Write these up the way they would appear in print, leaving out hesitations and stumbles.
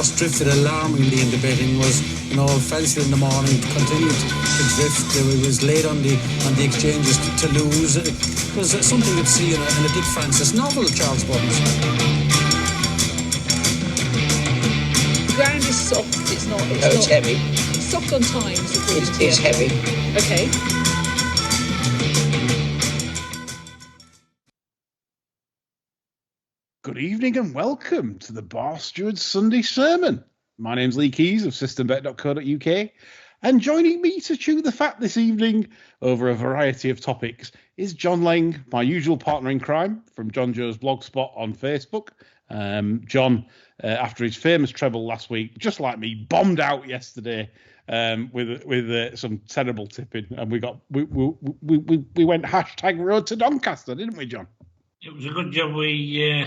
horse drifted alarmingly in the betting, was, fancied in the morning, continued to drift. It was late on the exchanges to lose. It was something you'd see in a Dick Francis novel, Charles Buttons. The ground is soft. It's heavy. It's soft on times. It's heavy. Okay. Good evening and welcome to the Bar Steward's Sunday Sermon. My name's Lee Keys of systembet.co.uk, and joining me to chew the fat this evening over a variety of topics is John Lang, my usual partner in crime from John Joe's Blogspot on Facebook. John, after his famous treble last week, just like me, bombed out yesterday with some terrible tipping, and we went hashtag road to Doncaster, didn't we, John? It was a good job we.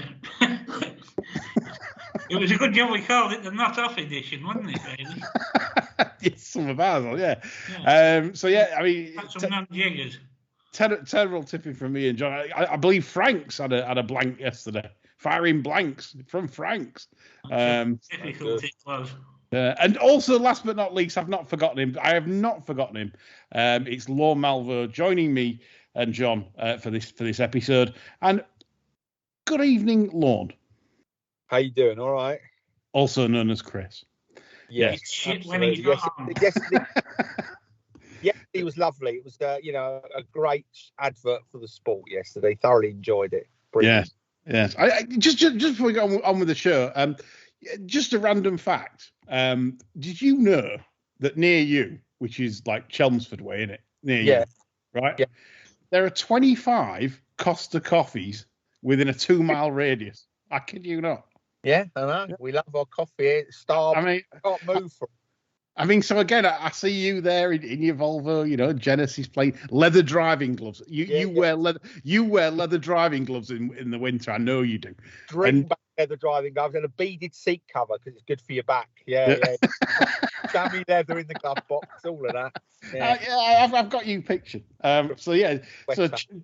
It was a good job we called it the not off edition, wasn't it? Really? It's some of ours, yeah. I mean, that's some non-jiggers. Terrible tipping from me and John. I believe Franks had a blank yesterday. Firing blanks from Franks. Difficult it was. And also, last but not least, I have not forgotten him. It's Lorne Malvo joining me and John for this episode. And good evening, Lorne. How you doing? All right. Also known as Chris. Yes. Yesterday was lovely. It was a great advert for the sport yesterday. Thoroughly enjoyed it. Brilliant. Yes. I just before we go on with the show, just a random fact. Did you know that near you, which is like Chelmsford way, isn't it? Near you, right? Yeah. There are 25 Costa coffees within a 2-mile radius. I kid you not. Yeah, I know. We love our coffee. Starved. I mean, can't move from. I mean, so again, I see you there in your Volvo, Genesis plate, leather driving gloves. You wear leather driving gloves in the winter. I know you do. Back leather driving gloves and a beaded seat cover because it's good for your back. Yeah. Chamois leather in the glove box, all of that. Yeah, I've got you pictured. So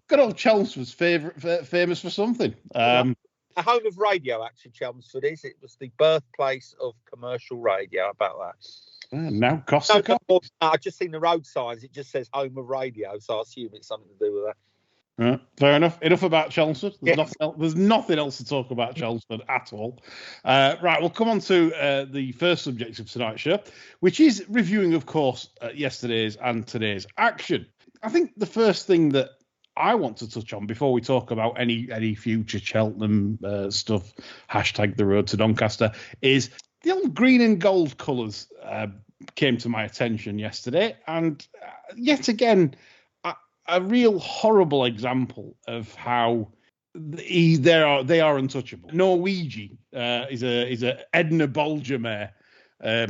good old Chelmsford's famous for something. The home of radio, actually, Chelmsford is. It was the birthplace of commercial radio. How about that? Now Costa. I've just seen the road signs. It just says home of radio, so I assume it's something to do with that. Fair enough. Enough about Chelmsford. There's nothing else to talk about Chelmsford at all. Right, we'll come on to the first subject of tonight's show, which is reviewing, of course, yesterday's and today's action. I think the first thing that I want to touch on before we talk about any future Cheltenham stuff, hashtag the road to Doncaster, is the old green and gold colours came to my attention yesterday, and yet again, a real horrible example of how they are untouchable. Norwegian is a Edna Bolger mare,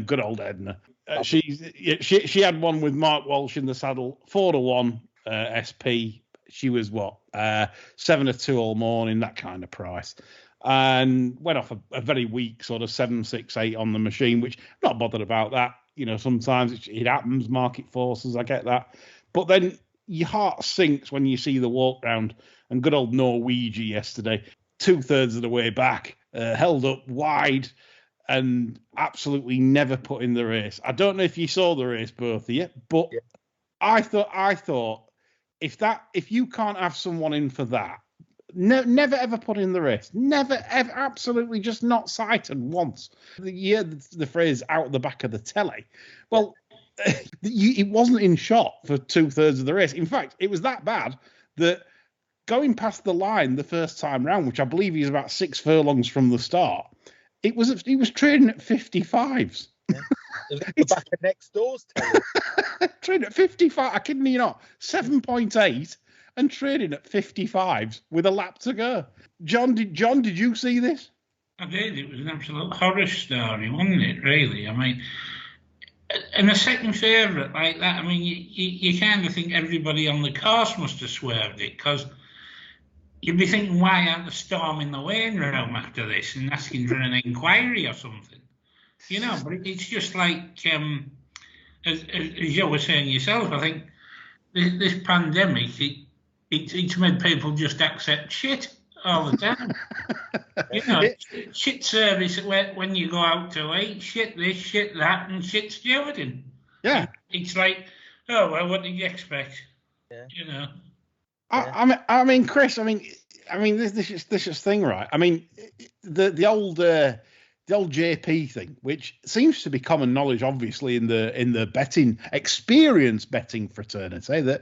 good old Edna. She had one with Mark Walsh in the saddle, 4-1 SP. She was 7-2 all morning, that kind of price. And went off a very weak sort of 7-6-8 on the machine, which I'm not bothered about that. Sometimes it happens, market forces, I get that. But then your heart sinks when you see the walk round, and good old Norwegian yesterday, 2/3 of the way back, held up wide and absolutely never put in the race. I don't know if you saw the race, both of you, but yeah. I thought if you can't have someone in for that, never ever put in the race. Never ever, absolutely just not cited once. The phrase out the back of the telly. Well, it wasn't in shot for 2/3 of the race. In fact, it was that bad that going past the line the first time round, which I believe he's about 6 furlongs from the start, he was trading at 55s. Yeah. The back of next door's telly. Trading at 55. I kid you not. 7.8 and trading at 55s with a lap to go. John, did you see this? I did. It was an absolute horror story, wasn't it? Really. I mean, and a second favourite like that. I mean, you kind of think everybody on the course must have swerved it, because you'd be thinking, why aren't they storming the lane room after this and asking for an inquiry or something? But it's just like, as you were saying yourself, I think this pandemic, it's made people just accept shit all the time. You know, shit service when you go out to eat, shit this, shit that, and shit stewarding. Yeah. It's like, oh, well, what did you expect? Yeah. You know. I mean, Chris. I mean, this is thing, right? I mean, the old JP thing, which seems to be common knowledge, obviously in the betting betting fraternity, that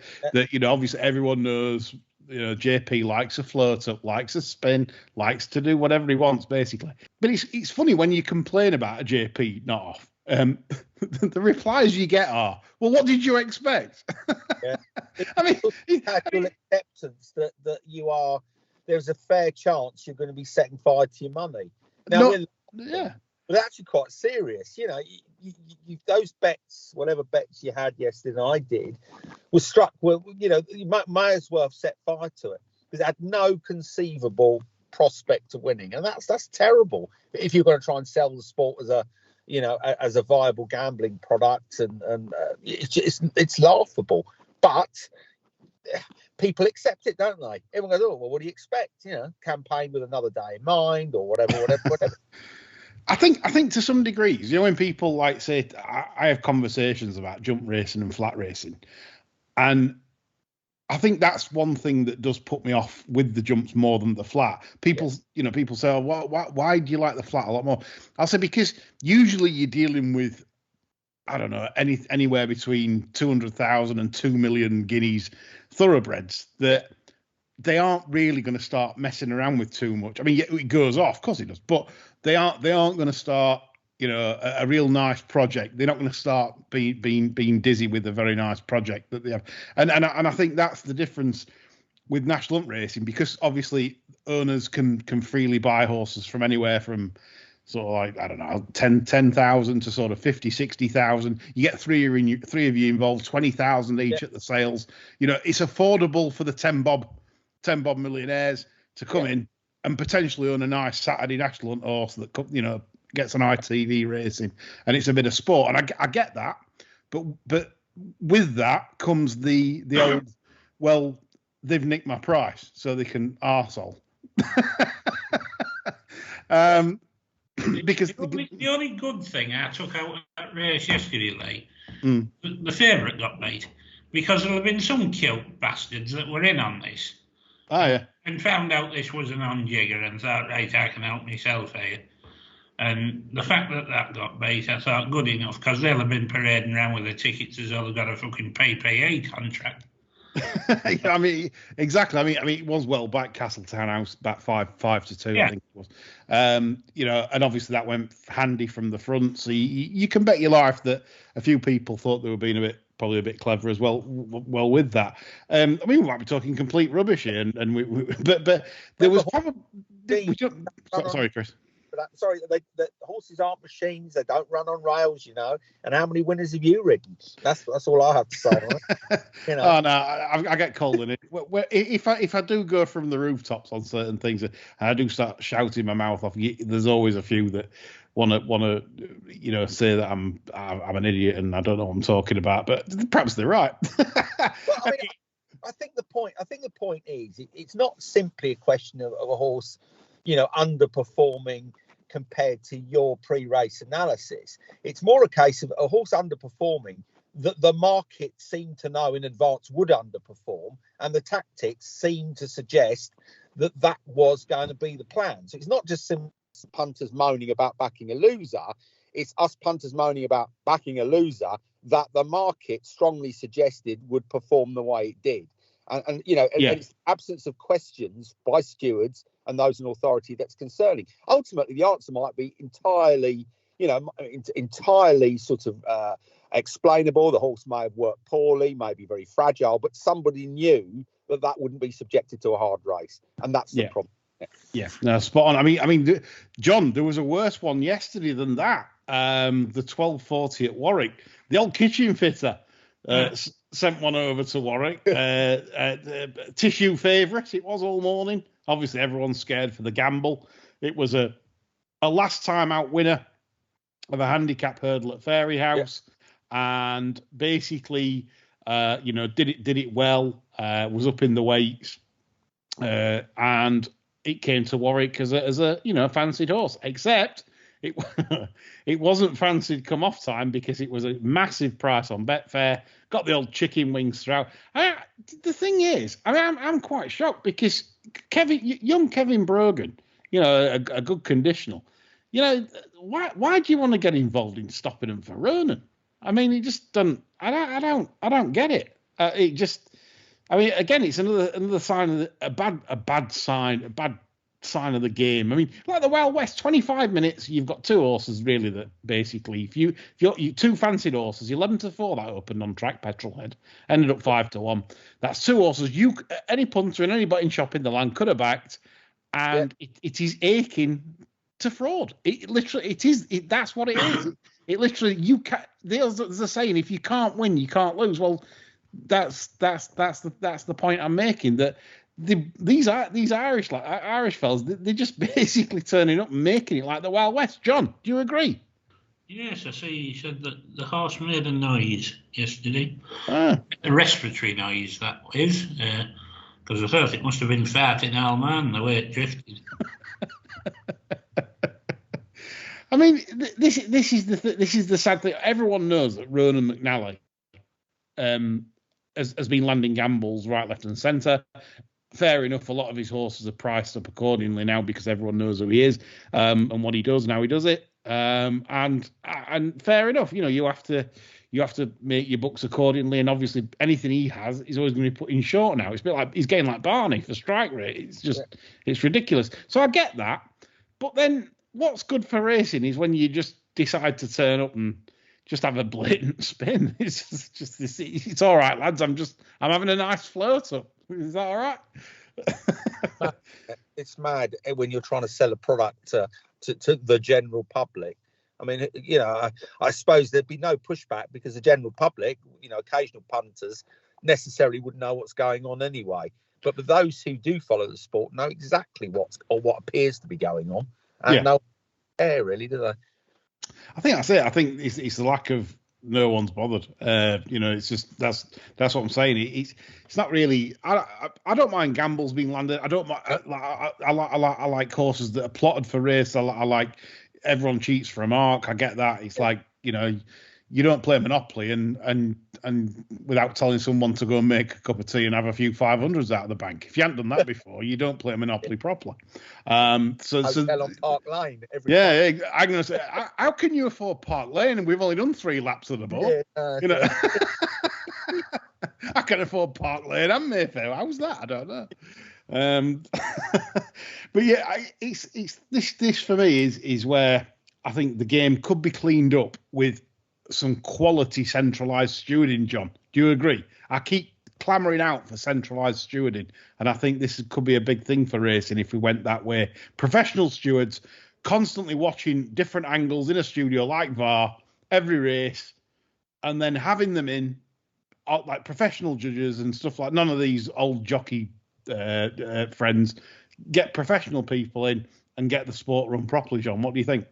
obviously everyone knows. JP likes a float up, likes a spin, likes to do whatever he wants, basically. But it's funny when you complain about a JP not off. The replies you get are, well, what did you expect? Yeah. I mean, casual acceptance that there's a fair chance you're going to be setting fire to your money. Now, but actually quite serious. You those bets, whatever bets you had yesterday, and I did, was struck. Well, you may as well have set fire to it because it had no conceivable prospect of winning, and that's terrible. If you're going to try and sell the sport as a viable gambling product, and it's laughable, but people accept it, don't they? Everyone goes, oh, well, what do you expect? Campaign with another day in mind, or whatever. I think to some degrees, when people like say, I have conversations about jump racing and flat racing, and I think that's one thing that does put me off with the jumps more than the flat. People say, oh, why do you like the flat a lot more? I'll say because usually you're dealing with, I don't know, anywhere between 200,000 and 2 million guineas thoroughbreds that they aren't really going to start messing around with too much. I mean, it goes off, of course it does, but they aren't going to start, a real nice project. They're not going to start being dizzy with a very nice project that they have. And I think that's the difference with national hunt racing, because obviously owners can freely buy horses from anywhere from sort of like, I don't know, 10,000 to sort of 50, 60,000. You get three of you involved, 20,000 each at the sales. It's affordable for the 10 bob millionaires to come in and potentially own a nice Saturday national hunt horse that gets an ITV racing, and it's a bit of sport. And I get that, but with that comes the old, well, they've nicked my price, so they can arsehole. Because the only good thing I took out of that race yesterday, the favourite got beat, because there have been some cute bastards that were in on this. Oh, yeah. And found out this was an on-jigger and thought, right, I can help myself here. And the fact that got beat, I thought, good enough, because they'll have been parading around with the tickets as though they've got a fucking PPA contract. I mean, exactly. I mean, it was well back Castletown House, about 5-2, I think it was. And obviously that went handy from the front. So you can bet your life that a few people thought they were being probably a bit clever as well with that. I mean, we might be talking complete rubbish here, but there was probably. Sorry, Chris. Sorry, the horses aren't machines. They don't run on rails, And how many winners have you ridden? That's all I have to say. Oh no, I get cold in it. If I do go from the rooftops on certain things, and I do start shouting my mouth off, there's always a few that want to say that I'm an idiot and I don't know what I'm talking about. But perhaps they're right. Well, I think the point is it's not simply a question of a horse, underperforming compared to your pre-race analysis. It's more a case of a horse underperforming that the market seemed to know in advance would underperform, and the tactics seemed to suggest that was going to be the plan. So it's not just some punters moaning about backing a loser, it's us punters moaning about backing a loser that the market strongly suggested would perform the way it did. And it's the absence of questions by stewards and those in authority that's concerning. Ultimately, the answer might be entirely sort of explainable. The horse may have worked poorly, may be very fragile, but somebody knew that wouldn't be subjected to a hard race, and that's the problem. Yeah, no, spot on. I mean, John, there was a worse one yesterday than that. The 12:40 at Warwick, the old kitchen fitter. Sent one over to Warwick. Tissue favourite. It was all morning. Obviously, everyone's scared for the gamble. It was a last time out winner of a handicap hurdle at Fairy House, and basically, did it well. Was up in the weights, and it came to Warwick as a fancied horse, except it it wasn't fancied come off time because it was a massive price on Betfair. Got the old chicken wings throughout. The thing is, I'm quite shocked because young Kevin Brogan, a good conditional. Why do you want to get involved in stopping him for Ronan? I mean, he just doesn't. I don't get it. It just. I mean, again, it's another sign of a bad sign of the game. I mean, like the Wild West, 25 minutes, you've got two horses really that basically, if you two fancied horses, 11-4 that opened on track, Petrolhead, ended up 5-1. That's two horses any punter in any betting shop in the land could have backed, and it is aching to fraud. It literally, that's what it is. It literally, there's a saying, if you can't win, you can't lose. Well, that's the point I'm making, that these Irish fellas, they're just basically turning up and making it like the Wild West. John, do you agree? Yes, I see. You said that the horse made a noise yesterday. A respiratory noise, that is, because I thought it must have been farting Alman the way it drifted. I mean, this is the sad thing. Everyone knows that Ronan McNally has been landing gambles right, left, and centre. Fair enough. A lot of his horses are priced up accordingly now because everyone knows who he is and what he does and how he does it. And fair enough. You have to make your books accordingly. And obviously, anything he has is always going to be put in short now. It's a bit like he's getting like Barney for strike rate. It's just it's ridiculous. So I get that. But then what's good for racing is when you just decide to turn up and just have a blatant spin. It's just it's all right, lads. I'm having a nice float up. Is that all right? It's mad when you're trying to sell a product to the general public. I mean, I suppose there'd be no pushback because the general public, occasional punters necessarily wouldn't know what's going on anyway. But for those who do follow the sport, know exactly what appears to be going on, and no care really, do they? I think that's it. I think it's the lack of no one's bothered. It's just that's what I'm saying. It's not really. I don't mind gambles being landed. I don't mind. I like horses that are plotted for race. I like everyone cheats for a mark. I get that. It's like you don't play Monopoly and without telling someone to go and make a cup of tea and have a few 500s out of the bank. If you haven't done that before, you don't play Monopoly properly. So on Park Lane. I'm going to say, how can you afford Park Lane and we've only done 3 laps of the boat? I can afford Park Lane and Mayfair. How's that? I don't know. But it's this for me is where I think the game could be cleaned up with some quality centralised stewarding, John. Do you agree? I keep clamouring out for centralised stewarding, and I think this could be a big thing for racing if we went that way. Professional stewards constantly watching different angles in a studio like VAR every race, and then having them in like professional judges and stuff like none of these old jockey friends. Get professional people in and get the sport run properly, John. What do you think?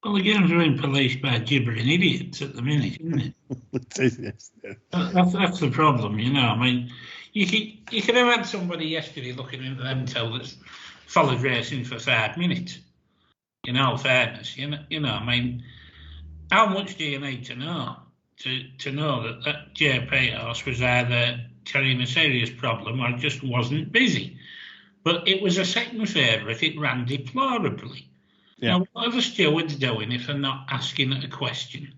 Well, the game's being policed by gibbering idiots at the minute, isn't it? It is, yes. That's the problem, I mean, you could have had somebody yesterday looking into them that's followed racing for 5 minutes. In all fairness, I mean, how much do you need to know to know that JP horse was either carrying a serious problem or just wasn't busy? But it was a second favourite. It ran deplorably. Yeah. Now, what are the stewards doing if they're not asking a question?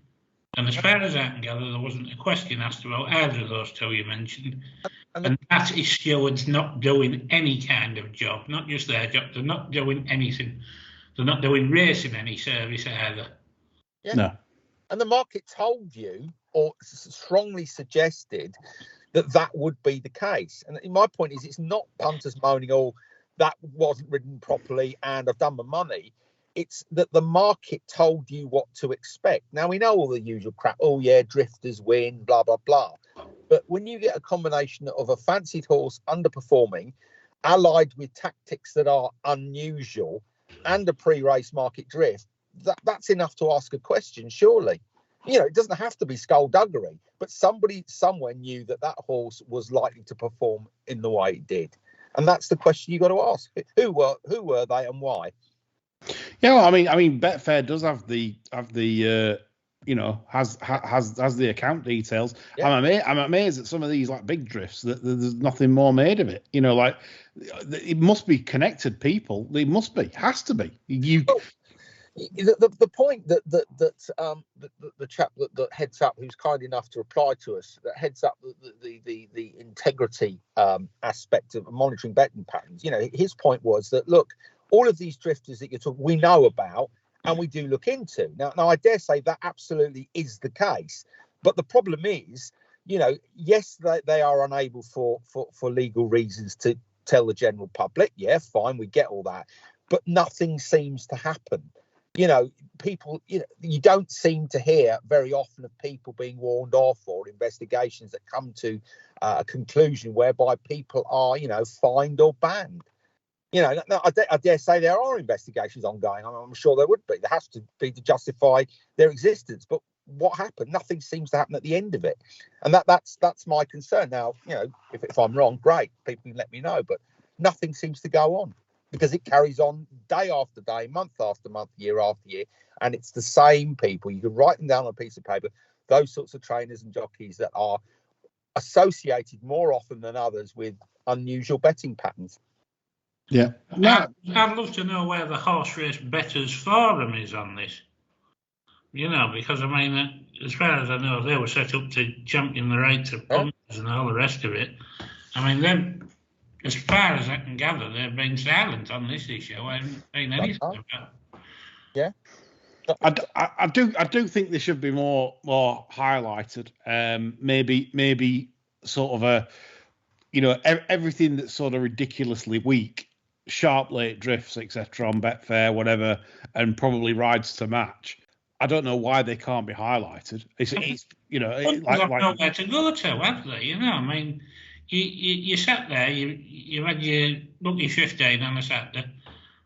And as far as I can gather, there wasn't a question asked about either of those two you mentioned. And that is stewards not doing any kind of job, not just their job. They're not doing anything. They're not doing racing any service either. Yeah. No. And the market told you or strongly suggested that would be the case. And my point is, it's not punters moaning, that wasn't ridden properly and I've done my money. It's that the market told you what to expect. Now, we know all the usual crap. Drifters win, blah, blah, blah. But when you get a combination of a fancied horse underperforming, allied with tactics that are unusual, and a pre-race market drift, that's enough to ask a question, surely. It doesn't have to be skullduggery, but somebody somewhere knew that horse was likely to perform in the way it did. And that's the question you got to ask: who were they and why? Yeah, well, I mean, Betfair does have the has the account details. Yeah. I'm amazed at some of these like big drifts that there's nothing more made of it. Like it must be connected people. It must be, has to be. The point that the chap that heads up, who's kind enough to reply to us, that heads up the integrity aspect of monitoring betting patterns. His point was that, look, all of these drifters that you're talking, we know about and we do look into. Now I dare say that absolutely is the case, but the problem is, yes, they are unable for legal reasons to tell the general public. Yeah, fine, we get all that, but nothing seems to happen. People, you don't seem to hear very often of people being warned off or investigations that come to a conclusion whereby people are, fined or banned. I dare say there are investigations ongoing. I'm sure there would be. There has to be to justify their existence. But what happened? Nothing seems to happen at the end of it, and that's my concern. Now, if I'm wrong, great. People can let me know, but nothing seems to go on, because it carries on day after day, month after month, year after year, and it's the same people. You can write them down on a piece of paper. Those sorts of trainers and jockeys that are associated more often than others with unusual betting patterns. Yeah. I'd love to know where the horse race betters forum is on this. Because as far as I know, they were set up to champion the rights of punters and all the rest of it. Then, as far as I can gather, they've been silent on this issue. I haven't seen anything about it. Yeah. I do think they should be more highlighted. Maybe sort of everything that's sort of ridiculously weak, sharp late drifts, etc. on Betfair, whatever, and probably rides to match. I don't know why they can't be highlighted. It's like nowhere to go to, have they? You sat there, you had your lucky 15 on a Saturday,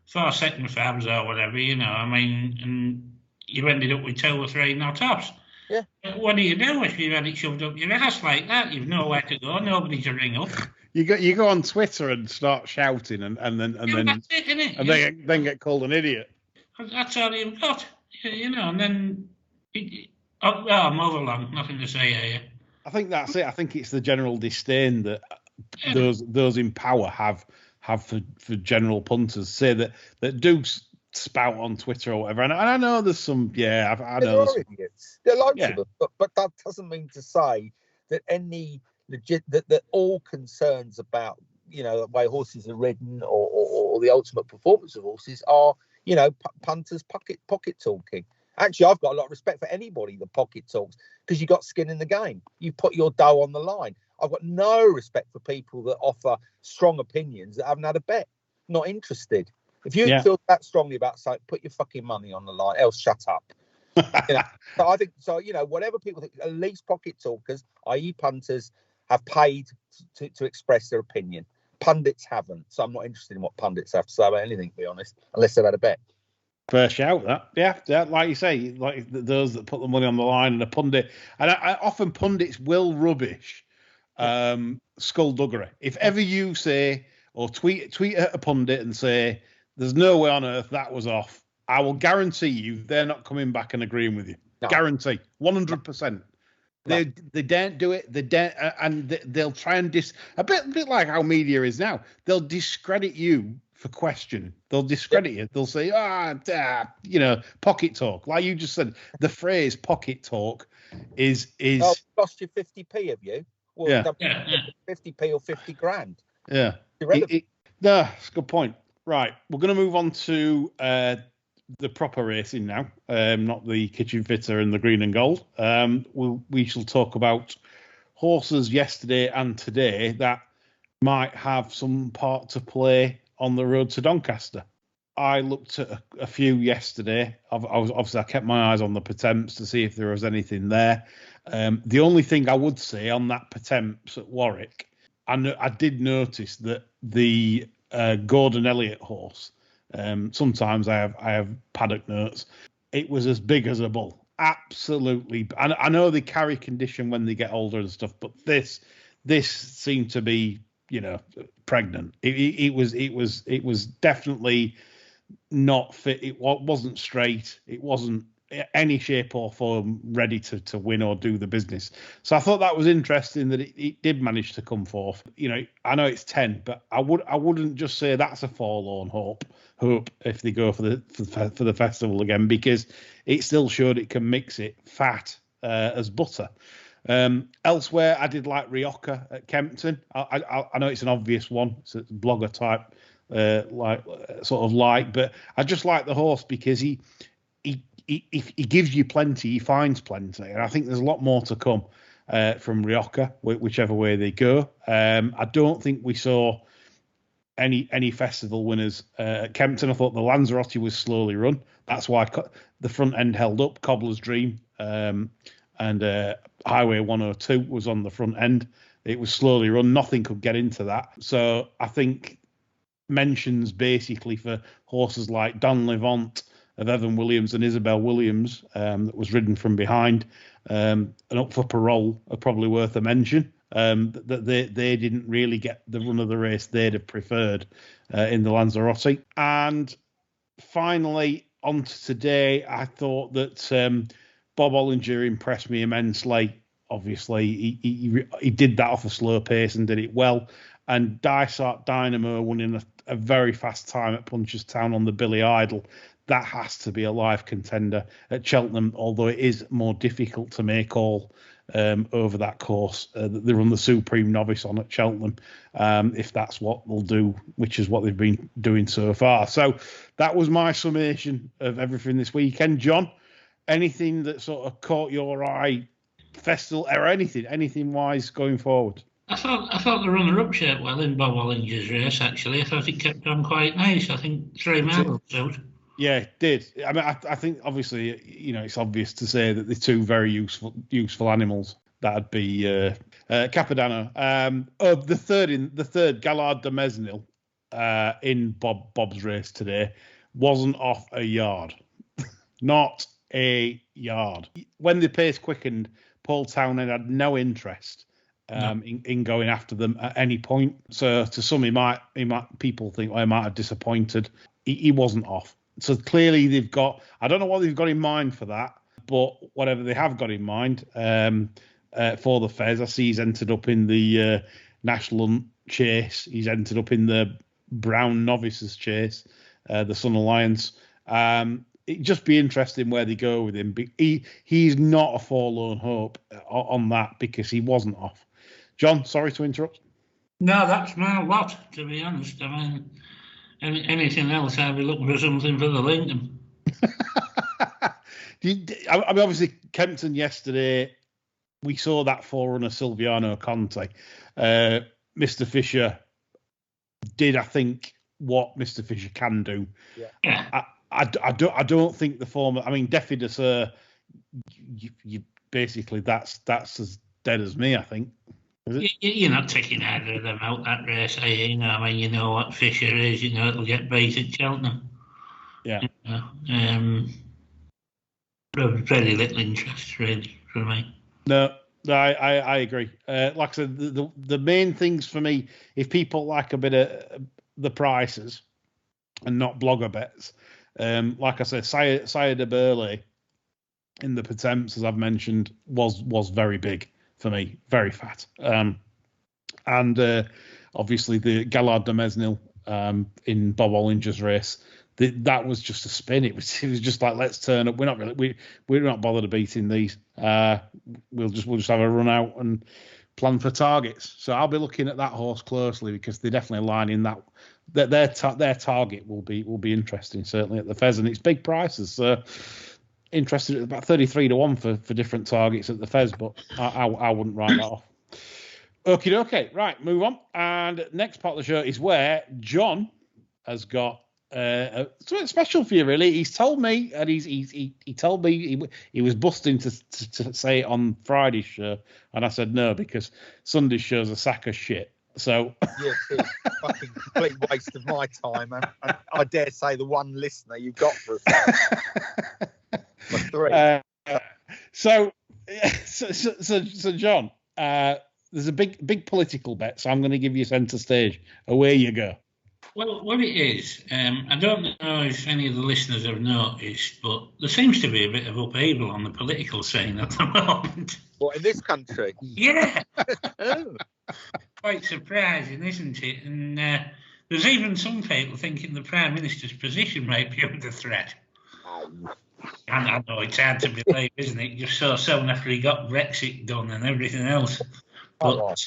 4 second fabs or whatever, and you ended up with 2 or 3 no tops. Yeah. What do you do if you've had it shoved up your ass like that? You've nowhere to go, nobody to ring up. You go on Twitter and start shouting and then that's it, isn't it? And then get called an idiot. That's all you've got, and then move along, nothing to say here. I think that's it. I think it's the general disdain that those in power have for general punters. Say that do spout on Twitter or whatever. And I know there's some. Yeah, I know. There are idiots. There are loads of them, but that doesn't mean to say that any legit that all concerns about the way horses are ridden or the ultimate performance of horses are punters pocket talking. Actually, I've got a lot of respect for anybody that pocket talks, because you got skin in the game. You put your dough on the line. I've got no respect for people that offer strong opinions that haven't had a bet. Not interested. If you feel that strongly about something, put your fucking money on the line. Else, shut up. So I think whatever people think, at least pocket talkers, i.e., punters, have paid to express their opinion. Pundits haven't. So I'm not interested in what pundits have to say about anything, to be honest, unless they've had a bet. Fair shout, that. Yeah, like you say, like those that put the money on the line and a pundit. And I often pundits will rubbish skullduggery. If ever you say or tweet at a pundit and say, there's no way on earth that was off, I will guarantee you they're not coming back and agreeing with you. No. Guarantee, 100%. No. They don't do it. They don't, and they'll try and a bit like how media is now. They'll discredit you for questioning. They'll discredit you. They'll say, pocket talk. Like you just said, the phrase pocket talk is. Oh, cost you 50p, have you? Well, yeah. 50p or 50 grand. Yeah. That's a good point. Right, we're going to move on to the proper racing now, not the kitchen fitter and the green and gold. We shall talk about horses yesterday and today that might have some part to play on the road to Doncaster. I looked at a few yesterday. I kept my eyes on the Potemps to see if there was anything there. The only thing I would say on that Potemps at Warwick, I did notice that the Gordon Elliott horse, sometimes I have paddock notes, it was as big as a bull. Absolutely. I know they carry condition when they get older and stuff, but this seemed to be pregnant. It was definitely not fit. It wasn't straight. It wasn't any shape or form ready to win or do the business. So I thought that was interesting that it did manage to come forth. I know it's 10, but I wouldn't just say that's a forlorn hope if they go for the festival again, because it still showed it can mix it fat as butter. Elsewhere, I did like Rioja at Kempton. I know it's an obvious one. It's a blogger type but I just like the horse because he gives you plenty, he finds plenty, and I think there's a lot more to come from Rioja, whichever way they go. I don't think we saw any festival winners at Kempton. I thought the Lanzarote was slowly run. That's why the front end held up. Cobbler's Dream and Highway 102 was on the front end. It was slowly run. Nothing could get into that. So I think mentions basically for horses like Don Levant of Evan Williams and Isabel Williams that was ridden from behind and up for parole are probably worth a mention. That they didn't really get the run of the race they'd have preferred in the Lanzarote. And finally, on to today, I thought that Bob Ollinger impressed me immensely. Obviously, he did that off a slow pace and did it well. And Dysart Dynamo won in a very fast time at Punchestown on the Billy Idol. That has to be a live contender at Cheltenham, although it is more difficult to make all over that course. They run the Supreme Novice on at Cheltenham, if that's what they'll do, which is what they've been doing so far. So that was my summation of everything this weekend. John, anything that sort of caught your eye, festival or anything wise going forward? I thought the runner-up shaped well in Bob Ollinger's race. Actually, I thought it kept on quite nice. I think 3 miles out. Yeah, it did. I mean, I think obviously, it's obvious to say that the two very useful animals. That'd be Capodanno. The third Gallard de Mesnil in Bob's race today wasn't off a yard, not a yard. When the pace quickened, Paul Townend had no interest in going after them at any point. So to some, people think I might have disappointed. He wasn't off. So clearly they've got, I don't know what they've got in mind for that, but whatever they have got in mind for the Fez, I see he's entered up in the National Chase. He's entered up in the Brown Novices Chase, the Sun Alliance. It'd just be interesting where they go with him. He's not a forlorn hope on that because he wasn't off. John, sorry to interrupt. No, that's my lot, to be honest. I mean, anything else, I'd be looking for something for the Lincoln. I mean, obviously, Kempton yesterday, we saw that forerunner Silviano Conte. Mr. Fisher did, I think, what Mr. Fisher can do. Yeah. I don't think the former. I mean, Defi de Sir, you basically that's as dead as me. I think. You're not taking either of them out that race, are you? I mean, you know what Fisher is. It'll get beat at Cheltenham. Yeah. Very little interest, really, for me. No, I agree. Like I said, the main things for me, if people like a bit of the prices and not blogger bets, like I said, Sire de Burley in the Potemps, as I've mentioned, was very big for me, very fat. And obviously the Gallard de Mesnil in Bob Ollinger's race, that was just a spin. It was just like, let's turn up. We're not bothered of beating these. We'll just have a run out and plan for targets. So I'll be looking at that horse closely because they're definitely lining that their target will be interesting, certainly at the Fez, and it's big prices. So interested at about 33-1 for different targets at the Fez, but I wouldn't write that off. Okay, right, move on. And next part of the show is where John has got something special for you, really. He's told me, and he told me he was busting to say it on Friday's show, and I said no because Sunday's show's a sack of shit. So yes, it's a fucking complete waste of my time, and I dare say the one listener you got for three. So John, there's a big political bet, so I'm going to give you centre stage. Away you go. Well, what it is, I don't know if any of the listeners have noticed, but there seems to be a bit of upheaval on the political scene at the moment. What, in this country? Yeah, Oh. quite surprising, isn't it? And there's even some people thinking the Prime Minister's position might be under threat. And I know it's hard to believe, isn't it? Just so soon after he got Brexit done and everything else. But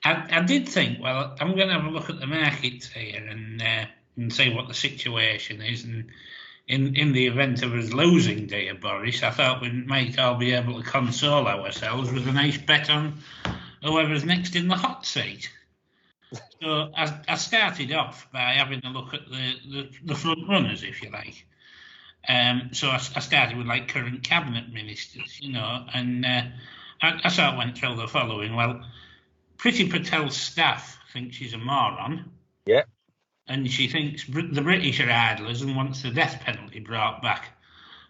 I did think, well, I'm going to have a look at the markets here and see what the situation is. And in the event of us losing, dear Boris, I thought we might all be able to console ourselves with a nice bet on whoever's next in the hot seat. So I started off by having a look at the front runners, if you like. So I started with like current cabinet ministers, you know, and I sort of went through the following. Well, Priti Patel's staff think she's a moron. Yeah. And she thinks the British are idlers and wants the death penalty brought back.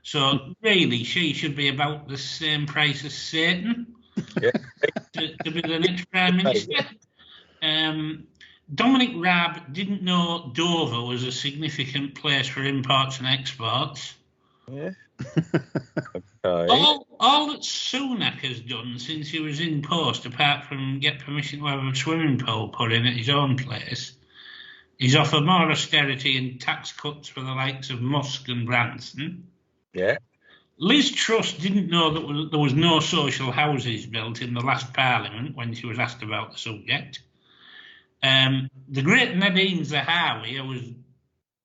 So really, she should be about the same price as Satan to be the next Prime Minister. Dominic Raab didn't know Dover was a significant place for imports and exports. Yeah. All that Sunak has done since he was in post, apart from get permission to have a swimming pool put in at his own place, is offer more austerity and tax cuts for the likes of Musk and Branson. Yeah. Liz Truss didn't know that there was no social houses built in the last Parliament when she was asked about the subject. The great Nadine Zahawi, who was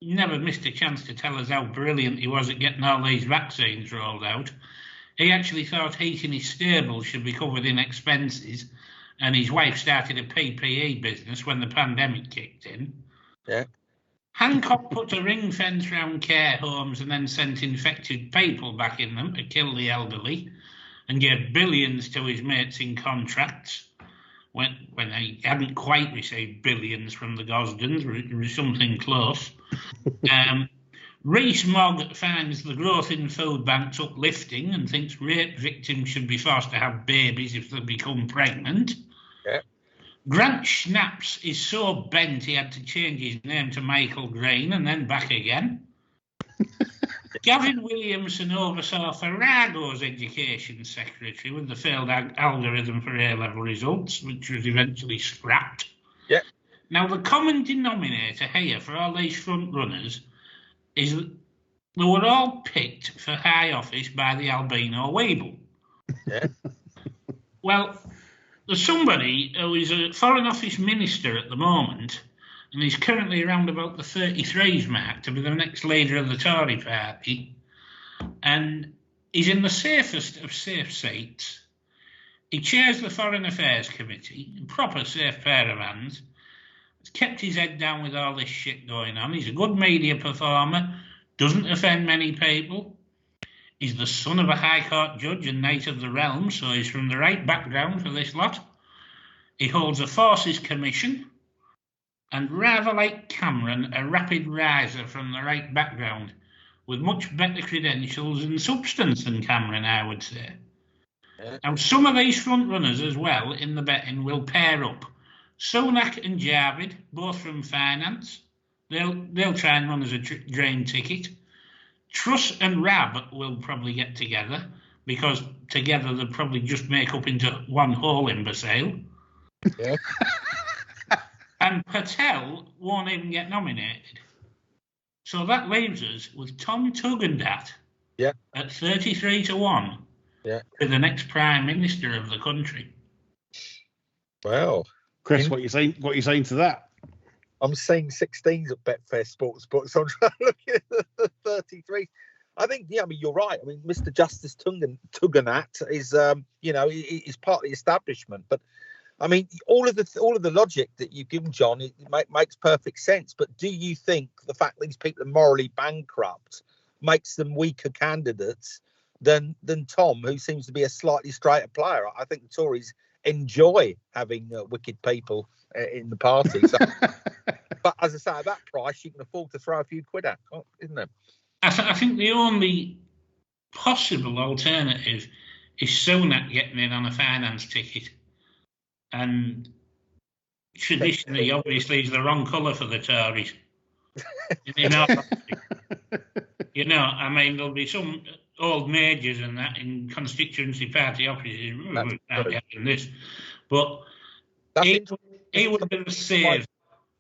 never missed a chance to tell us how brilliant he was at getting all these vaccines rolled out. He actually thought heating his stable should be covered in expenses, and his wife started a PPE business when the pandemic kicked in. Yeah. Hancock put a ring fence round care homes and then sent infected people back in them to kill the elderly, and gave billions to his mates in contracts when he hadn't quite received billions from the Gosdens, it was something close. Rees-Mogg finds the growth in food banks uplifting and thinks rape victims should be forced to have babies if they become pregnant. Yeah. Grant Schnaps is so bent he had to change his name to Michael Green and then back again. Gavin Williamson oversaw Farrago's education secretary with the failed algorithm for A-level results, which was eventually scrapped. Yeah. Now, the common denominator here for all these front runners is that they were all picked for high office by the albino Weeble. Yeah. Well, there's somebody who is a Foreign Office minister at the moment, and he's currently around about the 33s mark to be the next leader of the Tory party, and he's in the safest of safe seats. He chairs the Foreign Affairs Committee, a proper safe pair of hands. He's kept his head down with all this shit going on. He's a good media performer, doesn't offend many people. He's the son of a High Court judge and Knight of the Realm, so he's from the right background for this lot. He holds a Forces Commission, and rather like Cameron, a rapid riser from the right background, with much better credentials and substance than Cameron, I would say. Yeah. Now, some of these front runners as well in the betting will pair up. Sunak and Javid, both from finance, they'll try and run as a drain ticket. Truss and Raab will probably get together, because together they'll probably just make up into one whole imbecile. Yeah. And Patel won't even get nominated. So that leaves us with Tom Tugendhat at 33-1 for the next Prime Minister of the country. Well, Chris, what you saying to that? I'm seeing 16s at Betfair Sportsbook, so I'm trying to look at the 33. I think, you're right. I mean, Mr. Justice Tugendhat is, is part of the establishment, but I mean, all of the logic that you've given, John, it makes perfect sense. But do you think the fact these people are morally bankrupt makes them weaker candidates than Tom, who seems to be a slightly straighter player? I think the Tories enjoy having wicked people in the party. So, but as I say, at that price, you can afford to throw a few quid at, isn't it? I think the only possible alternative is Sunak getting in on a finance ticket. and traditionally, obviously, is the wrong colour for the Tories. You know, I mean, there'll be some old majors and that in constituency party offices having this, but he would have saved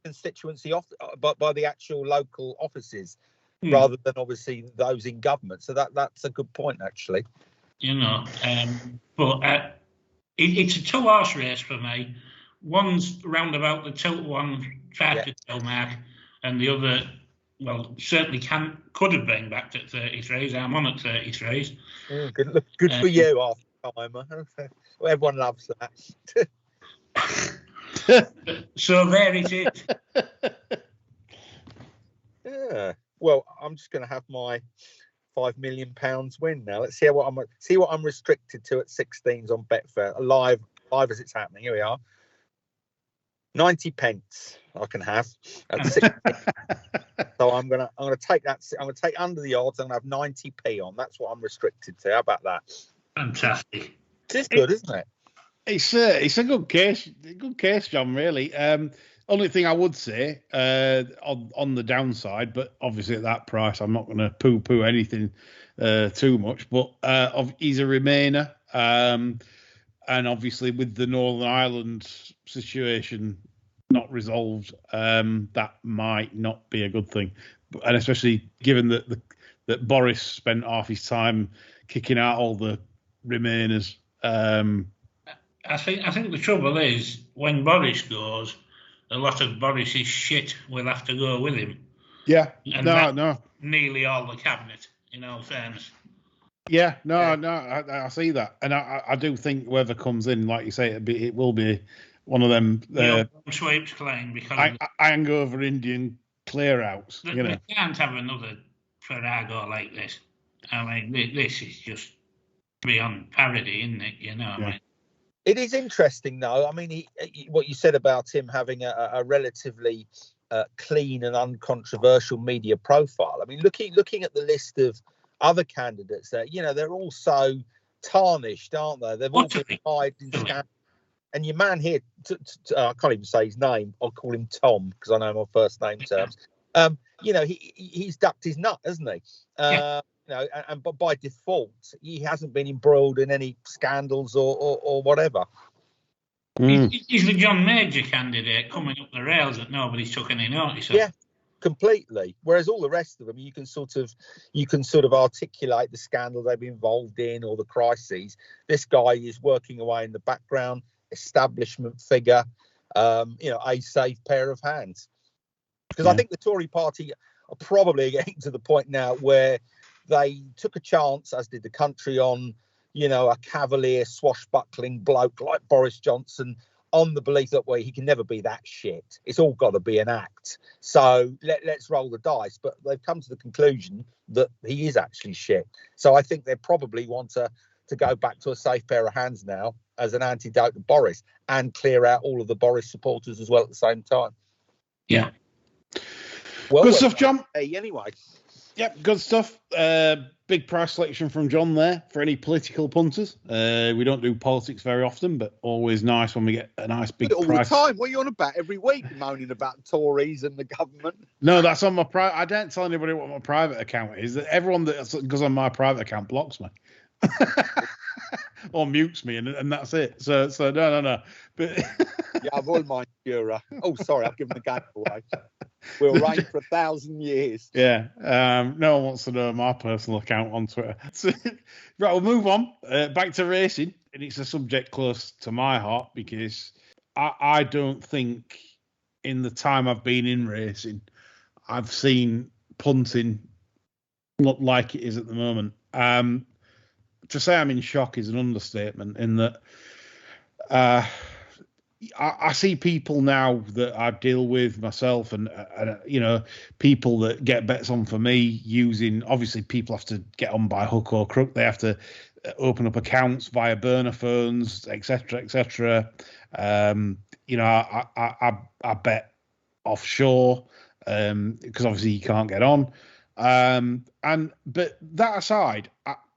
constituency by the actual local offices rather than obviously those in government. So that's a good point, actually. You know, but it's a two-horse race for me. One's round about the 5 to 2 mark, and the other, well, certainly could have been back at 33s. I'm on at 33s. Good for you, half timer. Everyone loves that. So there it is. Yeah. Well, I'm just going to have my £5 million win now. Let's see what I'm restricted to at 16s on Betfair. Live as it's happening. Here we are. 90 pence I can have at 16. So I'm gonna take that. I'm gonna take under the odds. I'm gonna have 90p on. That's what I'm restricted to. How about that? Fantastic. It's good, isn't it? It's a good case, John. Really. Only thing I would say on the downside, but obviously at that price, I'm not going to poo-poo anything too much. But he's a Remainer, and obviously with the Northern Ireland situation not resolved, that might not be a good thing, and especially given that Boris spent half his time kicking out all the Remainers. I think the trouble is when Boris goes, a lot of Boris's shit will have to go with him. Yeah, and nearly all the cabinet, in all fairness. Yeah, I see that, and I do think whoever comes in, like you say, it will be one of them sweeps claim because hangover Indian clear outs. They can't have another Farrago like this. I mean, this is just beyond parody, isn't it? You know, yeah. I mean. It is interesting, though. I mean, what you said about him having a relatively clean and uncontroversial media profile. I mean, looking at the list of other candidates there, they're all so tarnished, aren't they? They've all been hiding in scandal. And your man here, I can't even say his name. I'll call him Tom because I know him on first name terms. He's ducked his nut, hasn't he? And by default, he hasn't been embroiled in any scandals or whatever. He's the John Major candidate coming up the rails that nobody's took any notice of. Yeah, completely. Whereas all the rest of them, you can sort of articulate the scandal they've been involved in or the crises. This guy is working away in the background, establishment figure, a safe pair of hands. Because I think the Tory party are probably getting to the point now where they took a chance, as did the country, on, a cavalier, swashbuckling bloke like Boris Johnson, on the belief that, he can never be that shit. It's all got to be an act. So let's roll the dice. But they've come to the conclusion that he is actually shit. So I think they probably want to go back to a safe pair of hands now as an antidote to Boris and clear out all of the Boris supporters as well at the same time. Yeah. Well, good stuff, John. Anyway. Yep, good stuff. Big price selection from John there for any political punters. We don't do politics very often, but always nice when we get a nice big all price. All the time. What are you on about every week, moaning about Tories and the government? No, that's on my private. I don't tell anybody what my private account is. Everyone that goes on my private account blocks me. Or mutes me, and that's it. So no. But yeah, I've all my Jura. Oh, sorry, I've given the game away. We'll reign for 1,000 years. Yeah. No one wants to know my personal account on Twitter. Right, we'll move on. Back to racing, and it's a subject close to my heart because I don't think in the time I've been in racing, I've seen punting look like it is at the moment. To say I'm in shock is an understatement, in that I see people now that I deal with myself and people that get bets on for me using, obviously people have to get on by hook or crook. They have to open up accounts via burner phones, etc. I bet offshore because obviously you can't get on. But that aside,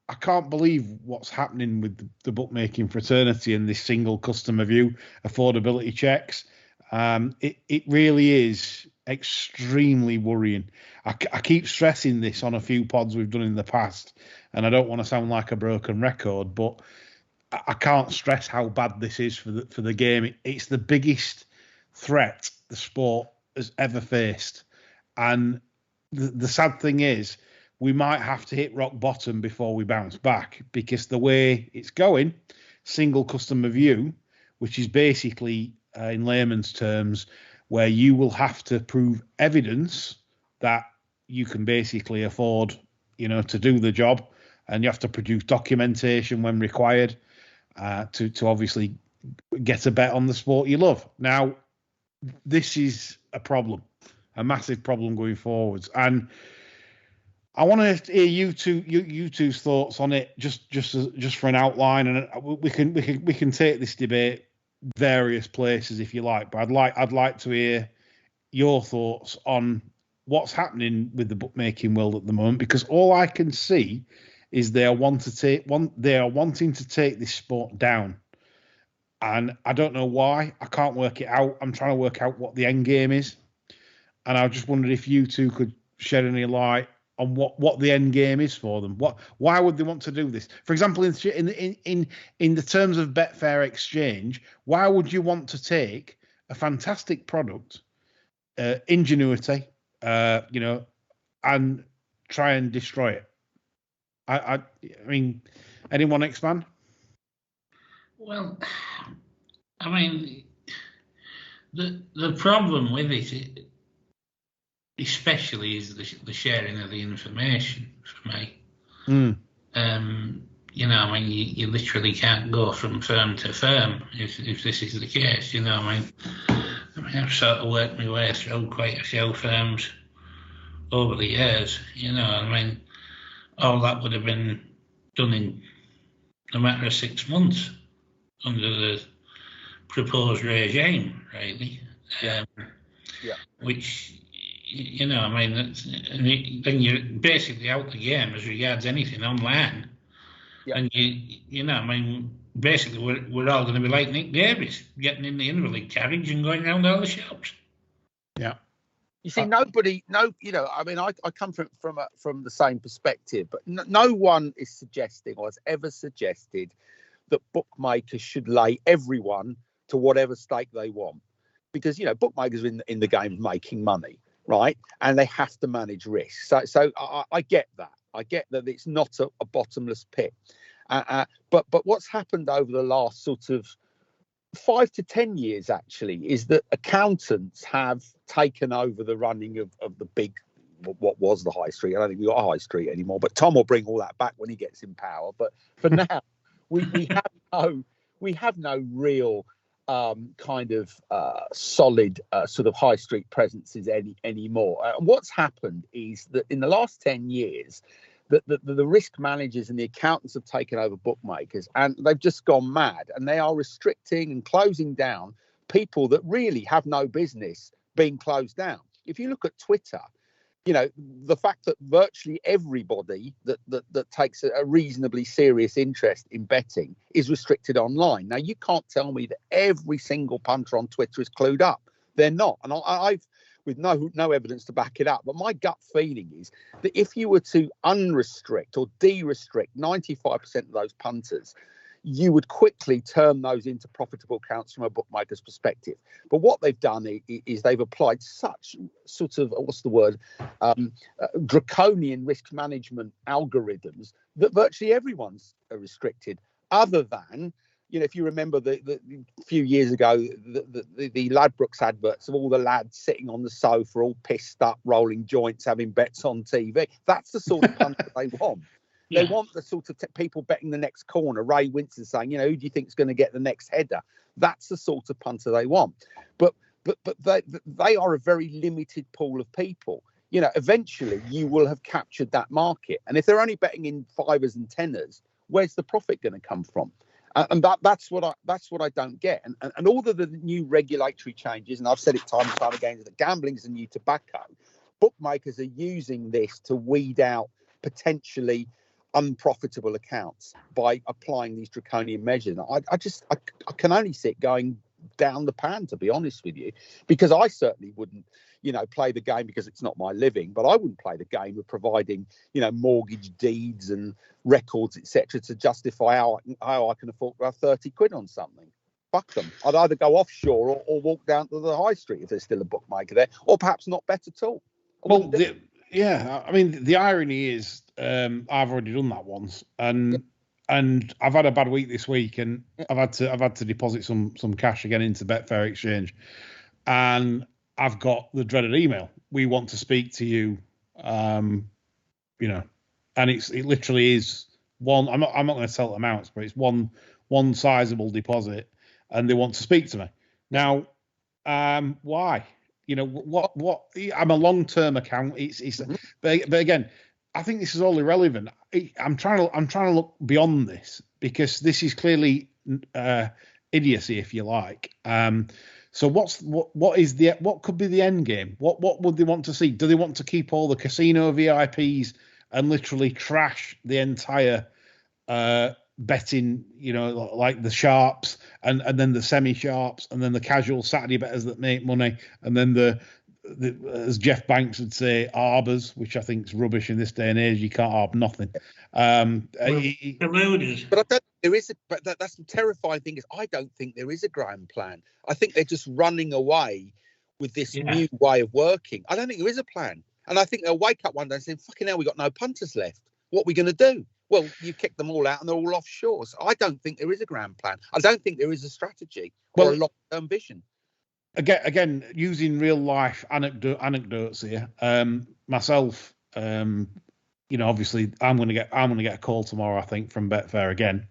I can't believe what's happening with the bookmaking fraternity and this single customer view affordability checks. It really is extremely worrying. I keep stressing this on a few pods we've done in the past, and I don't want to sound like a broken record, but I can't stress how bad this is for the game. It's the biggest threat the sport has ever faced, and the sad thing is, we might have to hit rock bottom before we bounce back, because the way it's going, single customer view, which is basically, in layman's terms, where you will have to prove evidence that you can basically afford, to do the job, and you have to produce documentation when required to obviously get a bet on the sport you love. Now, this is a problem, a massive problem going forwards, and I want to hear you two's thoughts on it, just for an outline, and we can take this debate various places if you like. But I'd like to hear your thoughts on what's happening with the bookmaking world at the moment, because all I can see is they are wanting to take this sport down, and I don't know why. I can't work it out. I'm trying to work out what the end game is, and I just wondered if you two could shed any light on what the end game is for them. Why would they want to do this? For example, in the terms of Betfair Exchange, why would you want to take a fantastic product, Ingenuity, and try and destroy it? I mean, anyone expand? Well, I mean, the problem with it, especially, is the sharing of the information for me. I mean, you literally can't go from firm to firm if this is the case. I mean, I've sort of worked my way through quite a few firms over the years. I mean, all that would have been done in a matter of 6 months under the proposed regime, really. Which, I mean, then you're basically out the game as regards anything online. And I mean, basically we're all going to be like Nick Davis, getting in the invalid carriage and going around all the shops. Yeah. You see, I mean, I come from the same perspective, but no one is suggesting or has ever suggested that bookmakers should lay everyone to whatever stake they want, because bookmakers are in the game of making money, right? And they have to manage risk. So I get that. I get that it's not a bottomless pit. But what's happened over the last sort of 5 to 10 years, actually, is that accountants have taken over the running of the big, what was the high street. I don't think we've got a high street anymore, but Tom will bring all that back when he gets in power. But for now, we have no real kind of solid sort of high street presences anymore. What's happened is that in the last 10 years, the risk managers and the accountants have taken over bookmakers, and they've just gone mad, and they are restricting and closing down people that really have no business being closed down. If you look at Twitter, the fact that virtually everybody that takes a reasonably serious interest in betting is restricted online. Now, you can't tell me that every single punter on Twitter is clued up. They're not. And I've, with no evidence to back it up, but my gut feeling is that if you were to unrestrict or de-restrict 95% of those punters, you would quickly turn those into profitable accounts from a bookmaker's perspective. But what they've done is they've applied such sort of, draconian risk management algorithms that virtually everyone's restricted, other than, if you remember the few years ago, the Ladbrokes adverts of all the lads sitting on the sofa, all pissed up, rolling joints, having bets on TV. That's the sort of punter they want. They want the sort of people betting the next corner. Ray Winston saying, who do you think is going to get the next header? That's the sort of punter they want. But they are a very limited pool of people. Eventually you will have captured that market. And if they're only betting in fivers and tenors, where's the profit going to come from? And that's what I don't get. And all of the new regulatory changes, and I've said it time and time again, that gambling is a new tobacco. Bookmakers are using this to weed out potentially unprofitable accounts by applying these draconian measures. I can only see it going down the pan, to be honest with you, because I certainly wouldn't, play the game, because it's not my living, but I wouldn't play the game of providing, mortgage deeds and records, etc., to justify how I can afford to have 30 quid on something. Fuck them. I'd either go offshore or walk down to the high street if there's still a bookmaker there, or perhaps not bet at all. Well, I mean, the irony is, I've already done that once, and I've had a bad week this week, and I've had to deposit some cash again into Betfair Exchange, and I've got the dreaded email. We want to speak to you, and it literally is one. I'm not going to tell amounts, but it's one sizable deposit, and they want to speak to me now. Why? What? I'm a long-term account. But again, I think this is all irrelevant. I'm trying to look beyond this, because this is clearly idiocy, if you like. So what could be the end game? What would they want to see? Do they want to keep all the casino VIPs and literally trash the entire betting, like the sharps and then the semi-sharps and then the casual Saturday bettors that make money, and then the as Jeff Banks would say, arbors, which I think is rubbish in this day and age. You can't arb nothing. But I don't think there is. But that's the terrifying thing, is I don't think there is a grand plan. I think they're just running away with this new way of working. I don't think there is a plan, and I think they'll wake up one day and say, "Fucking hell, we got no punters left. What are we going to do?" Well, you kick them all out and they're all offshore. So I don't think there is a grand plan. I don't think there is a strategy or a long-term vision. Again, using real life anecdotes here. Myself, obviously, I'm going to get a call tomorrow, I think, from Betfair again,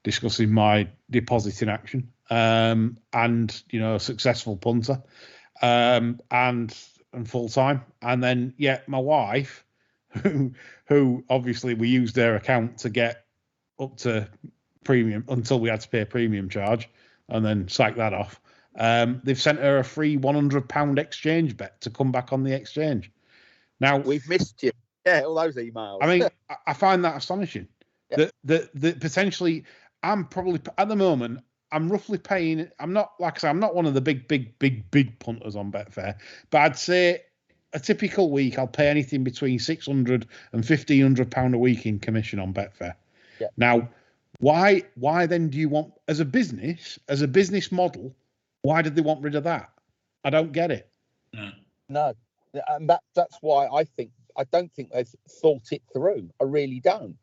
discussing my depositing action, and a successful punter, and full time, and then my wife, who obviously we used their account to get up to premium until we had to pay a premium charge, and then sack that off. They've sent her a free £100 exchange bet to come back on the exchange. Now, we've missed you. Yeah, all those emails. I mean, I find that astonishing. Yeah. That potentially, I'm probably at the moment, I'm roughly paying. I'm not, like I say, I'm not one of the big punters on Betfair, but I'd say a typical week I'll pay anything between £600 and £1,500 a week in commission on Betfair. Yeah. Now, why then do you want, as a business model? Why did they want rid of that? I don't get it. No, and that's why I don't think they've thought it through. I really don't.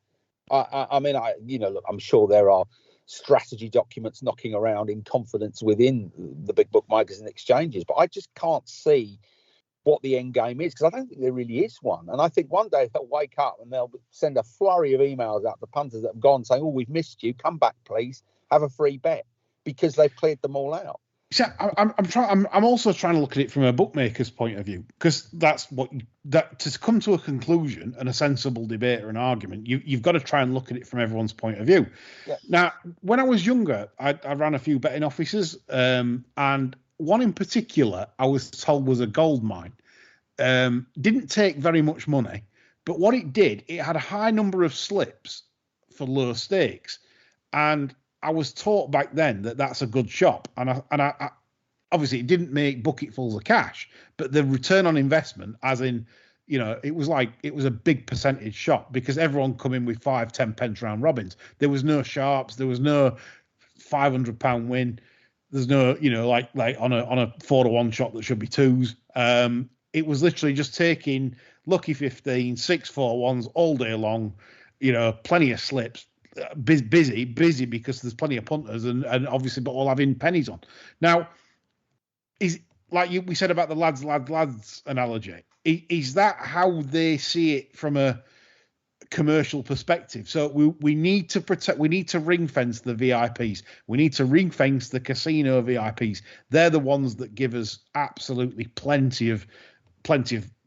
I mean, look, I'm sure there are strategy documents knocking around in confidence within the big bookmakers and exchanges, but I just can't see what the end game is, because I don't think there really is one. And I think one day they'll wake up and they'll send a flurry of emails out to punters that have gone saying, "Oh, we've missed you. Come back, please. Have a free bet," because they've cleared them all out. So I'm also trying to look at it from a bookmaker's point of view, because that's to come to a conclusion and a sensible debate or an argument, you've got to try and look at it from everyone's point of view. Yeah. Now, when I was younger, I ran a few betting offices, and one in particular I was told was a gold mine. Didn't take very much money, but what it did, it had a high number of slips for low stakes, and I was taught back then that that's a good shop, and I obviously it didn't make bucketfuls of cash, but the return on investment, as in, it was a big percentage shop, because everyone come in with 5-10 pence round robins. There was no sharps, there was no £500 win, there's no like on a 4-to-1 shop that should be twos. It was literally just taking lucky 15, 6-4-1s all day long, plenty of slips. Busy because there's plenty of punters and obviously, but all having pennies on. Now, is like we said about the lads analogy. Is that how they see it from a commercial perspective? So we need to protect. We need to ring fence the VIPs. We need to ring fence the casino VIPs. They're the ones that give us absolutely plenty of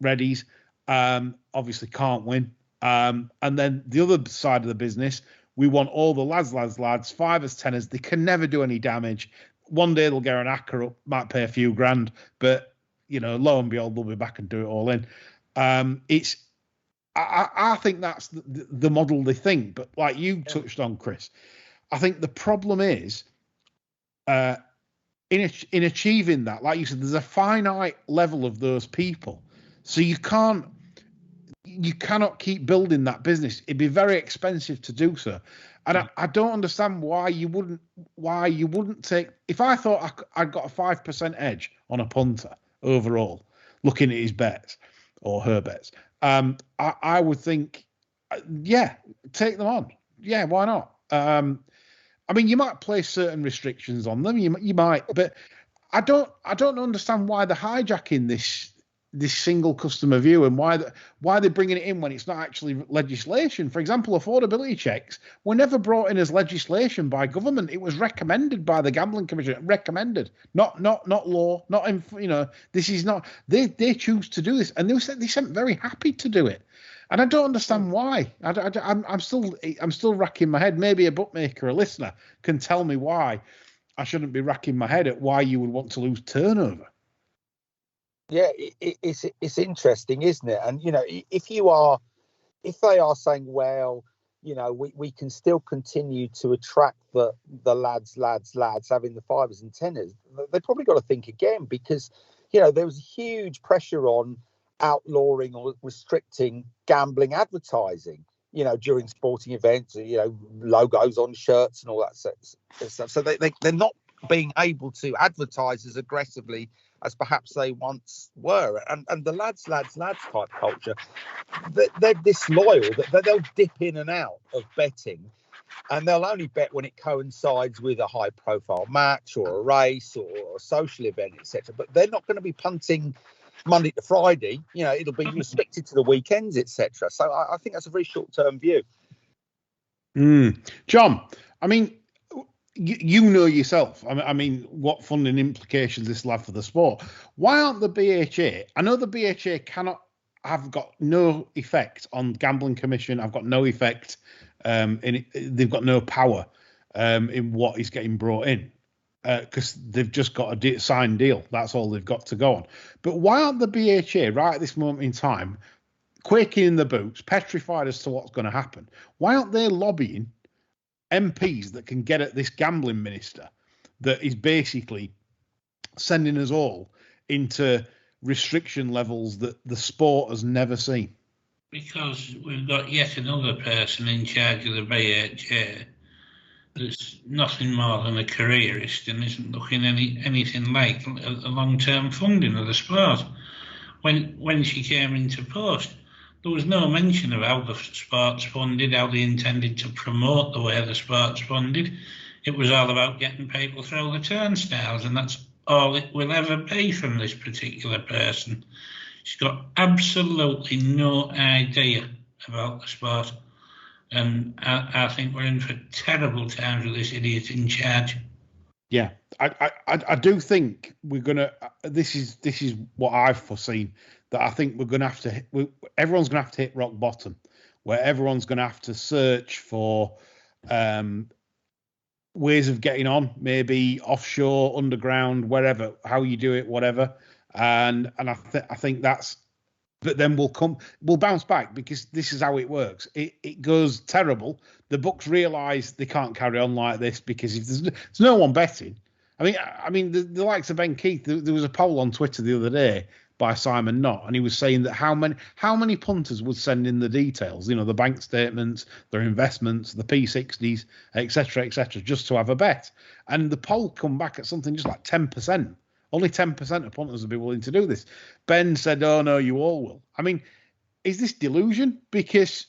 readies. Obviously can't win. And then the other side of the business, we want all the lads, 5s, 10s. They can never do any damage. One day they'll get an hacker up, might pay a few grand, but lo and behold, they'll be back and do it all in. I I think that's the model they think. But like you touched on, Chris, I think the problem is in achieving that, like you said, there's a finite level of those people, so you cannot keep building that business. It'd be very expensive to do so, and I don't understand why you wouldn't take. If I thought I'd got a 5% edge on a punter overall, looking at his bets or her bets, I would think, yeah, take them on. Yeah, why not? I mean, you might place certain restrictions on them. You might, but I don't understand why they're hijacking this single customer view and why they're bringing it in when it's not actually legislation. For example, affordability checks were never brought in as legislation by government. It was recommended by the Gambling Commission. Recommended, not law. Not in, this is not. They choose to do this, and they seem very happy to do it. And I don't understand why. I'm still racking my head. Maybe a bookmaker, a listener, can tell me why I shouldn't be racking my head at why you would want to lose turnover. Yeah, it's interesting, isn't it? And if they are saying, well, we can still continue to attract the lads having the 5s and 10s, they probably got to think again, because there was huge pressure on outlawing or restricting gambling advertising, during sporting events, logos on shirts and all that stuff. So they're not being able to advertise as aggressively as perhaps they once were. And the lads type culture, they're disloyal, that they'll dip in and out of betting, and they'll only bet when it coincides with a high profile match or a race or a social event, etc. But they're not going to be punting Monday to Friday. It'll be restricted to the weekends, etc. So I think that's a very short-term view. John, I mean, you know yourself. I mean, what funding implications this will have for the sport. Why aren't the BHA? I know the BHA have got no effect on Gambling Commission. I've got no effect in it. They've got no power in what is getting brought in. Because they've just got a signed deal. That's all they've got to go on. But why aren't the BHA, right at this moment in time, quaking in the boots, petrified as to what's going to happen? Why aren't they lobbying MPs that can get at this gambling minister that is basically sending us all into restriction levels that the sport has never seen? Because we've got yet another person in charge of the BHA that's nothing more than a careerist and isn't looking anything like a long-term funding of the sport. When she came into post, there was no mention of how the sport's funded, how they intended to promote the way the sport's funded. It was all about getting people through the turnstiles, and that's all it will ever be from this particular person. She's got absolutely no idea about the sport. And I think we're in for terrible times with this idiot in charge. Yeah, I do think we're gonna. This is what I've foreseen. That I think we're gonna have to. Everyone's gonna have to hit rock bottom, where everyone's gonna have to search for ways of getting on, maybe offshore, underground, wherever, how you do it, whatever. And I think that's. But then we'll bounce back, because this is how it works. It goes terrible. The books realise they can't carry on like this, because if there's no one betting. I mean, the likes of Ben Keith. There was a poll on Twitter the other day by Simon Knott, and he was saying that how many punters would send in the details, the bank statements, their investments, the P60s, etc., just to have a bet. And the poll come back at something just like 10%. Only 10% of punters would be willing to do this. Ben said, "Oh no, you all will." I mean, is this delusion? Because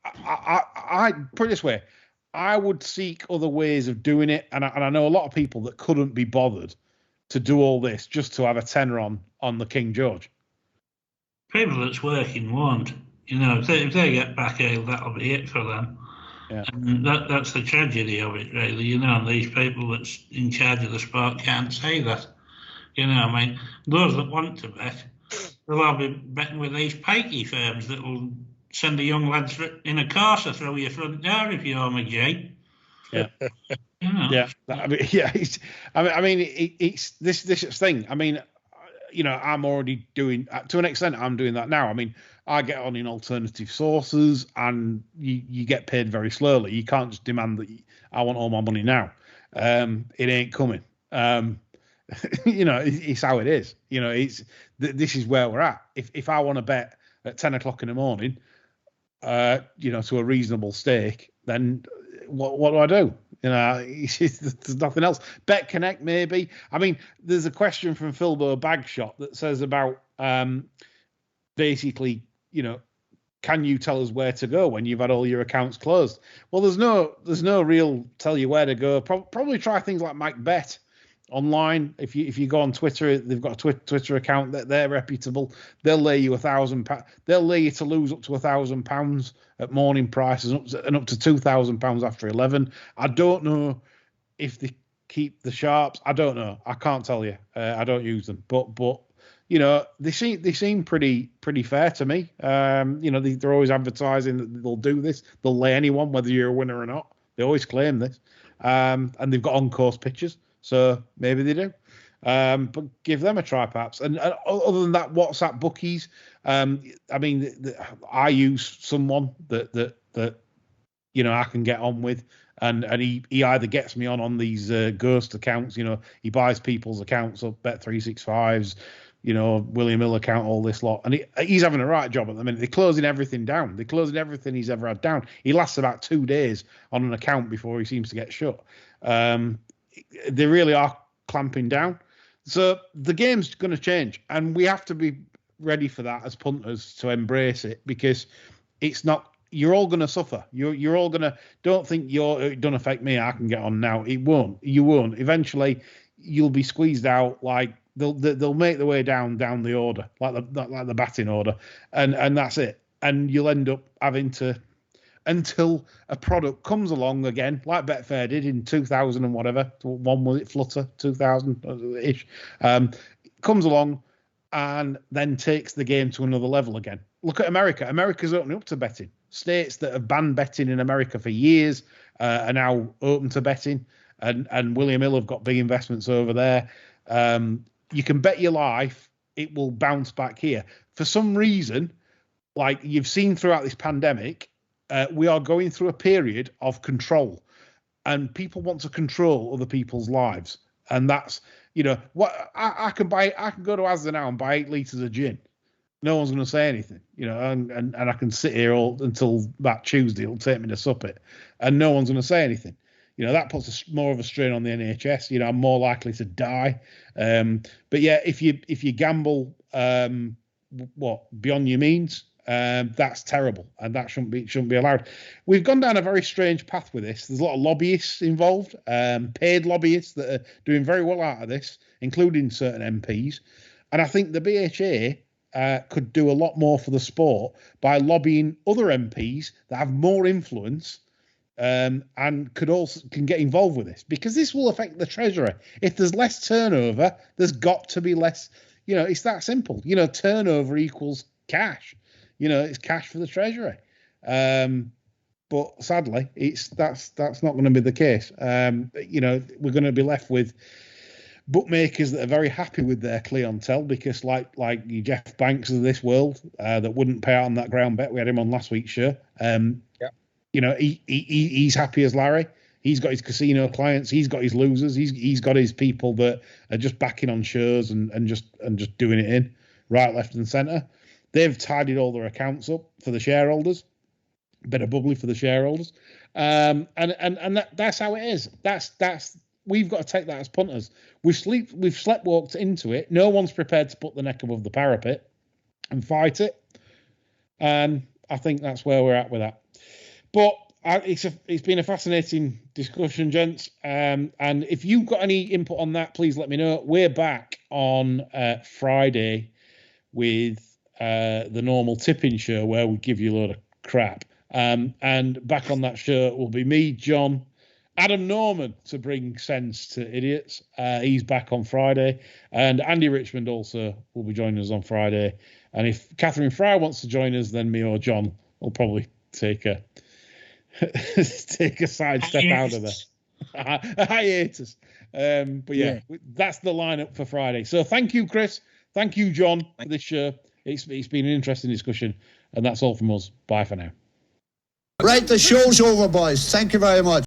I put it this way, I would seek other ways of doing it, and I know a lot of people that couldn't be bothered to do all this just to have a tenner on the King George. People that's working won't. If they get back ill, that'll be it for them. Yeah. And that's the tragedy of it, really. And these people that's in charge of the sport can't say that. Those that want to bet, they'll all be betting with these pikey firms that will send a young lad in a Corsa through your front door if you're my G. Yeah. Yeah. It's this thing. I mean, I'm already doing, to an extent, I'm doing that now. I mean, I get on in alternative sources and you get paid very slowly. You can't just demand that I want all my money now. It ain't coming. It's how it is. This is where we're at. If I want to bet at 10 o'clock in the morning, to a reasonable stake, then what do I do? There's nothing else. Bet Connect, maybe. I mean, there's a question from Philbo Bagshot that says about basically, can you tell us where to go when you've had all your accounts closed? Well, there's no real tell you where to go. Probably try things like MacBet online. If you go on Twitter, they've got a Twitter account that they're reputable. They'll lay you £1,000. They'll lay you to lose up to £1,000 at morning prices and up to £2,000 after 11. I don't know if they keep the sharps. I don't know. I can't tell you. I don't use them, but they seem pretty fair to me. They're always advertising that they'll do this. They'll lay anyone, whether you're a winner or not. They always claim this, and they've got on-course pictures. So maybe they do, but give them a try perhaps. And other than that, WhatsApp bookies. I use someone that I can get on with, and he either gets me on these ghost accounts. He buys people's accounts up, Bet365's, William Hill account, all this lot, and he's having a right job at the minute. They're closing everything down. They're closing everything he's ever had down. He lasts about 2 days on an account before he seems to get shut. They really are clamping down. So the game's going to change, and we have to be ready for that as punters to embrace it, because it's not. You're all going to suffer. You're all going to. Don't think it don't affect me. I can get on now. It won't. You won't. Eventually, you'll be squeezed out. Like they'll make their way down the order, like the batting order, and that's it. And you'll end up having to, until a product comes along again, like Betfair did in 2000 and whatever. One was it Flutter 2000 ish, comes along and then takes the game to another level again. Look at America. America's opening up to betting. States that have banned betting in America for years are now open to betting, and William Hill have got big investments over there. You can bet your life it will bounce back here. For some reason, like you've seen throughout this pandemic, we are going through a period of control, and people want to control other people's lives. And that's, what I can go to Asda now and buy 8 litres of gin. No one's going to say anything, and I can sit here until that Tuesday. It'll take me to sup it, and no one's going to say anything. That puts more of a strain on the NHS. I'm more likely to die. But yeah, if you gamble, beyond your means, that's terrible, and that shouldn't be allowed. We've gone down a very strange path with this. There's a lot of lobbyists involved, paid lobbyists that are doing very well out of this, including certain MPs. And I think the BHA could do a lot more for the sport by lobbying other MPs that have more influence, and can get involved with this, because this will affect the treasury. If there's less turnover, there's got to be less. It's that simple. Turnover equals cash. It's cash for the treasury. But sadly, that's not going to be the case. We're going to be left with bookmakers that are very happy with their clientele, because like your Jeff Banks of this world, that wouldn't pay out on that ground bet. We had him on last week's show. He's happy as Larry. He's got his casino clients. He's got his losers. He's got his people that are just backing on shows and just doing it in right, left, and centre. They've tidied all their accounts up for the shareholders. Bit of bubbly for the shareholders, and that's how it is. That's we've got to take that as punters. We've sleptwalked into it. No one's prepared to put the neck above the parapet and fight it, and I think that's where we're at with that. But it's been a fascinating discussion, gents. And if you've got any input on that, please let me know. We're back on Friday with the normal tipping show where we give you a load of crap. And back on that show will be me, John, Adam Norman, to bring sense to idiots. He's back on Friday. And Andy Richmond also will be joining us on Friday. And if Catherine Fry wants to join us, then me or John will probably take a side step out of there. A hiatus. But yeah, that's the lineup for Friday. So thank you, Chris. Thank you, John, for this show. It's been an interesting discussion, and that's all from us. Bye for now. Right, the show's over, boys. Thank you very much.